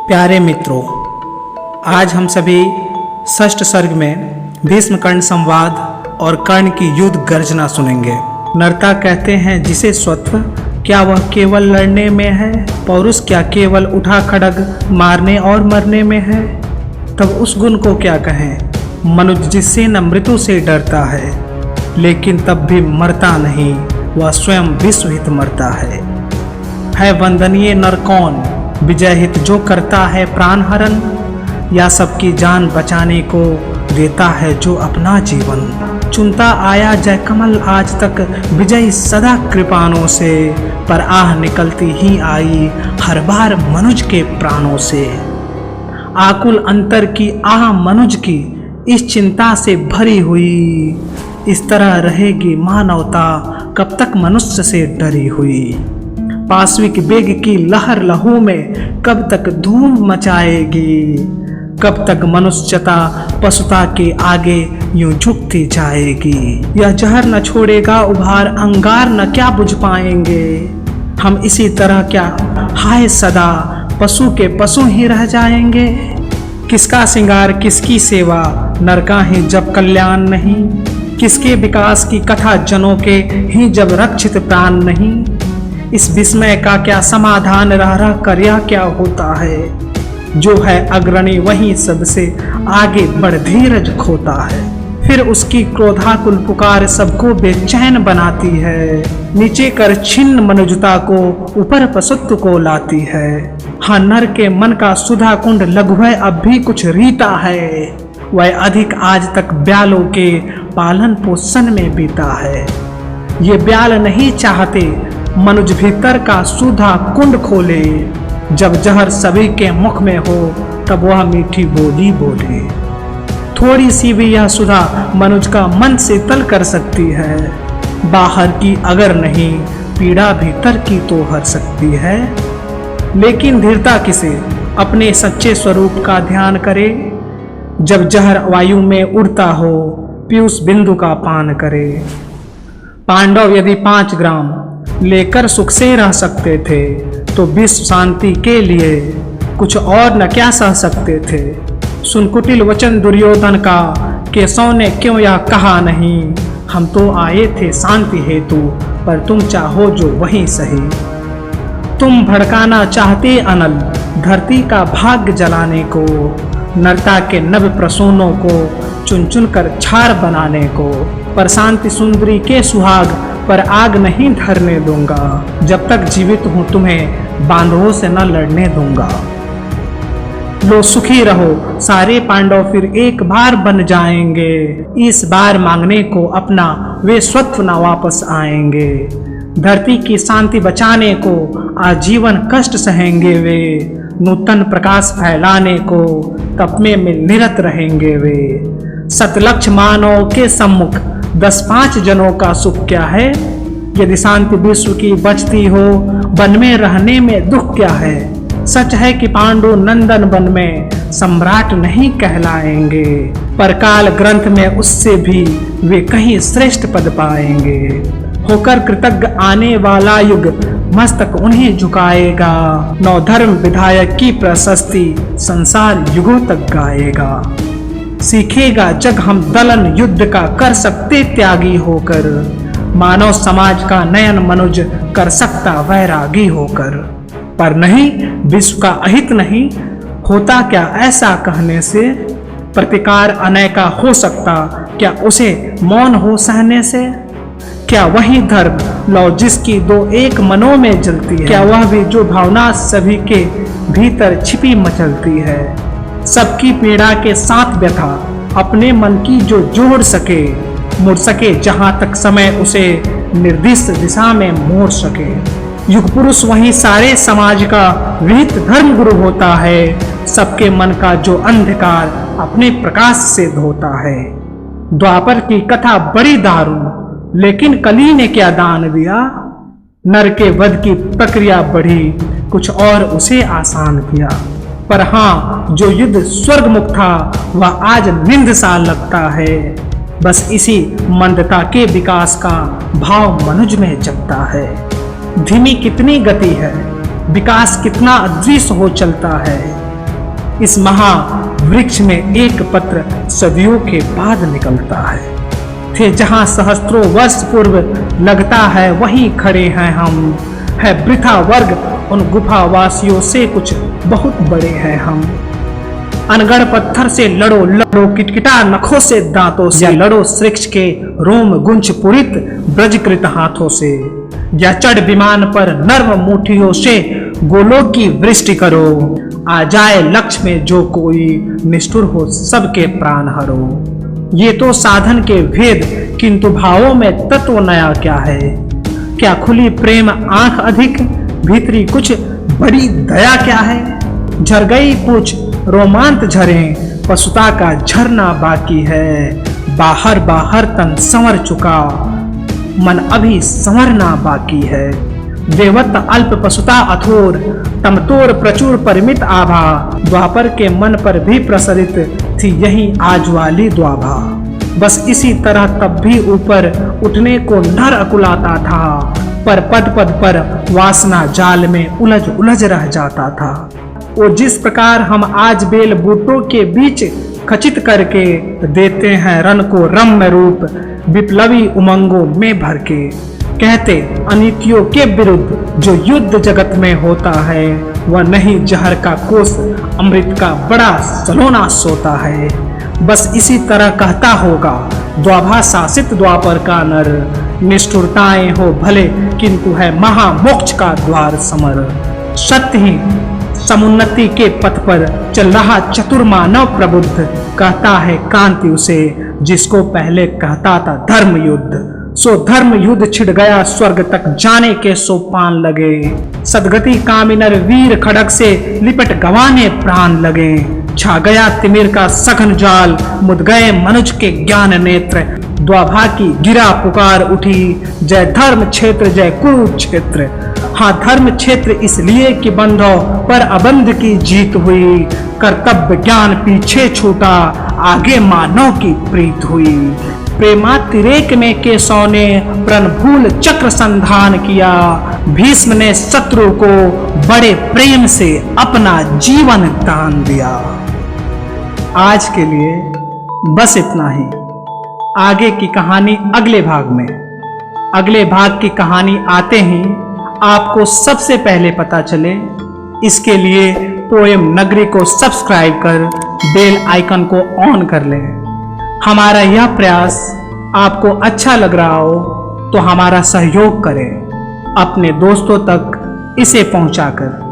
प्यारे मित्रों, आज हम सभी षष्ठ सर्ग में भीष्म कर्ण संवाद और कर्ण की युद्ध गर्जना सुनेंगे। नरता कहते हैं, जिसे स्वत्व क्या वह केवल लड़ने में है, पौरुष क्या केवल उठा खड्ग मारने और मरने में है। तब उस गुण को क्या कहें मनुज जिससे न मृत्यु से डरता है, लेकिन तब भी मरता नहीं, वह स्वयं विश्वहित मरता है वंदनीय नर कौन, विजय हित जो करता है प्राण हरण, या सबकी जान बचाने को देता है जो अपना जीवन। चुनता आया जय कमल आज तक विजय सदा कृपाणों से, पर आह निकलती ही आई हर बार मनुज के प्राणों से। आकुल अंतर की आह मनुज की इस चिंता से भरी हुई, इस तरह रहेगी मानवता कब तक मनुष्य से डरी हुई। पाश्विक वेग की लहर लहू में कब तक धूम मचाएगी, कब तक मनुष्यता पशुता के आगे यूं झुकती जाएगी। यह जहर न छोड़ेगा उभार, अंगार न क्या बुझ पाएंगे, हम इसी तरह क्या हाय सदा पशु के पशु ही रह जाएंगे। किसका श्रृंगार किसकी सेवा, नर का ही जब कल्याण नहीं, किसके विकास की कथा जनों के ही जब रक्षित प्राण नहीं। इस विस्मय का क्या समाधान रह रह कर यह क्या होता है, जो है अग्रणी वही सबसे आगे बढ़ धीरज खोता है। फिर उसकी क्रोधाकुल पुकार सबको बेचैन बनाती है, नीचे कर छिन्न मनुजता को ऊपर पशुत्व को लाती है। हाँ, नर के मन का सुधा कुंड लघु है अब भी कुछ रीता है, वह अधिक आज तक ब्यालों के पालन पोषण में बीता है। ये ब्याल नहीं चाहते मनुज भीतर का सुधा कुंड खोले, जब जहर सभी के मुख में हो तब वह मीठी बोली बोले। थोड़ी सी भी यह सुधा मनुज का मन शीतल कर सकती है, बाहर की अगर नहीं पीड़ा भीतर की तो हर सकती है। लेकिन धीरता किसे अपने सच्चे स्वरूप का ध्यान करे, जब जहर वायु में उड़ता हो पीयूष बिंदु का पान करे। पांडव यदि 5 ग्राम लेकर सुख से रह सकते थे, तो विश्व शांति के लिए कुछ और न क्या सह सकते थे। सुन कुटिल वचन दुर्योधन का, केशव ने क्यों यह कहा नहीं, हम तो आए थे शांति हेतु, पर तुम चाहो जो वही सही। तुम भड़काना चाहते अनल धरती का भाग्य जलाने को, नरता के नव प्रसूनों को चुन चुन कर छार बनाने को। पर शांति सुंदरी के सुहाग पर आग नहीं धरने दूंगा, जब तक जीवित हूं तुम्हें बांधवों से न लड़ने दूंगा। लो सुखी रहो सारे पांडव फिर एक बार बन जाएंगे, इस बार मांगने को अपना वे स्वत्व न वापस आएंगे। धरती की शांति बचाने को आजीवन कष्ट सहेंगे वे, नूतन प्रकाश फैलाने को तप में निरत रहेंगे वे। सतलक्ष मानव के सम्मुख 10-5 जनों का सुख क्या है, यदि शांति विश्व की बचती हो वन में रहने में दुख क्या है। सच है कि पांडु नंदन वन में सम्राट नहीं कहलाएंगे, पर काल ग्रंथ में उससे भी वे कहीं श्रेष्ठ पद पाएंगे। होकर कृतज्ञ आने वाला युग मस्तक उन्हें झुकाएगा, नौ धर्म विधायक की प्रशस्ति संसार युगों तक गाएगा। सीखेगा जग हम दलन युद्ध का कर सकते त्यागी होकर, मानव समाज का नयन मनुज कर सकता वैरागी होकर। पर नहीं, विश्व का अहित नहीं होता क्या ऐसा कहने से, प्रतिकार अनेका हो सकता क्या उसे मौन हो सहने से। क्या वही धर्म लौ जिसकी 2 एक मनों में जलती है, क्या वह भी जो भावना सभी के भीतर छिपी मचलती है। सबकी पीड़ा के साथ व्यथा अपने मन की जो जोड़ सके, मुड़ सके जहां तक समय उसे निर्दिष्ट दिशा में मोड़ सके। युग पुरुष वही सारे समाज का विहित धर्म गुरु होता है, सबके मन का जो अंधकार अपने प्रकाश से धोता है। द्वापर की कथा बड़ी दारुण, लेकिन कली ने क्या दान दिया, नर के वध की प्रक्रिया बढ़ी कुछ और उसे आसान किया। पर हाँ, जो युद्ध स्वर्गमुख था वह आज निंद सा लगता है, बस इसी मंदता के विकास का भाव मनुज में जगता है। धीमी कितनी गति है, विकास कितना अदृश्य हो चलता है, इस महावृक्ष में एक पत्र सदियों के बाद निकलता है। थे जहां सहस्त्रों वर्ष पूर्व लगता है वहीं खड़े हैं हम। है वृथा वर्ग उन गुफावासियों से कुछ बहुत बड़े हैं हम। अनगढ़ पत्थर से लड़ो लड़ो किटकिटा नखों से दांतों से, या लड़ो वृक्ष के रोम गुंज पुरित ब्रजकृत हाथों से, या चढ़ विमान पर नर्म मुठियों से गोलों की वृष्टि करो। आ जाए लक्ष्य में जो कोई निष्ठुर हो सबके प्राण हरो। ये तो साधन के भेद किंतु भावों में तत्व नया क्या है। क्या खुली प्रेम आंख अधिक भीतरी कुछ बड़ी दया क्या है। झर गई पूछ रोमांत झरे पशुता का झरना बाकी है। बाहर बाहर तन संवर चुका मन अभी संवरना बाकी है। देवत अल्प पशुता अथोर तमतोर प्रचुर परिमित आभा। द्वापर के मन पर भी प्रसरित थी यही आज वाली द्वाभा। बस इसी तरह तब भी ऊपर उठने को नर अकुलाता था, पर पद पद पर वासना जाल में उलझ उलझ रह जाता था। वो जिस प्रकार हम आज बेल बूटों के बीच खचित करके देते हैं रन को रम्य रूप विप्लवी उमंगों में भर के। कहते अनीतियों के विरुद्ध जो युद्ध जगत में होता है वह नहीं जहर का कोस अमृत का बड़ा सलोना सोता है। बस इसी तरह कहता होगा द्वाभा शासित द्वापर का नर। निष्ठुरताएं हो भले किंतु है महामोक्ष का द्वार समर। सत्य ही समुन्नति के पथ पर चल रहा चतुर मानव प्रबुद्ध। कहता है कांति उसे जिसको पहले कहता था धर्म युद्ध। सो धर्म युद्ध छिड़ गया स्वर्ग तक जाने के सोपान लगे। सदगति कामिनर वीर खड़ग से लिपट गवाने प्राण लगे। छा गया तिमिर का सघन जाल मुद गए मनुज के ज्ञान नेत्र। द्वाभा की गिरा पुकार उठी जय धर्म क्षेत्र जय कुरुक्षेत्र। हाँ धर्म क्षेत्र इसलिए कि बंधो पर अबंध की जीत हुई। कर्तव्य ज्ञान पीछे छूटा आगे मानव की प्रीत हुई। प्रेमातिरेक में केशव ने प्रण भूल चक्र संधान किया। भीष्म ने शत्रु को बड़े प्रेम से अपना जीवन दान दिया। आज के लिए बस इतना ही। आगे की कहानी अगले भाग में। अगले भाग की कहानी आते ही आपको सबसे पहले पता चले इसके लिए पोएम नगरी को सब्सक्राइब कर बेल आइकन को ऑन कर लें। हमारा यह प्रयास आपको अच्छा लग रहा हो तो हमारा सहयोग करें अपने दोस्तों तक इसे पहुंचाकर।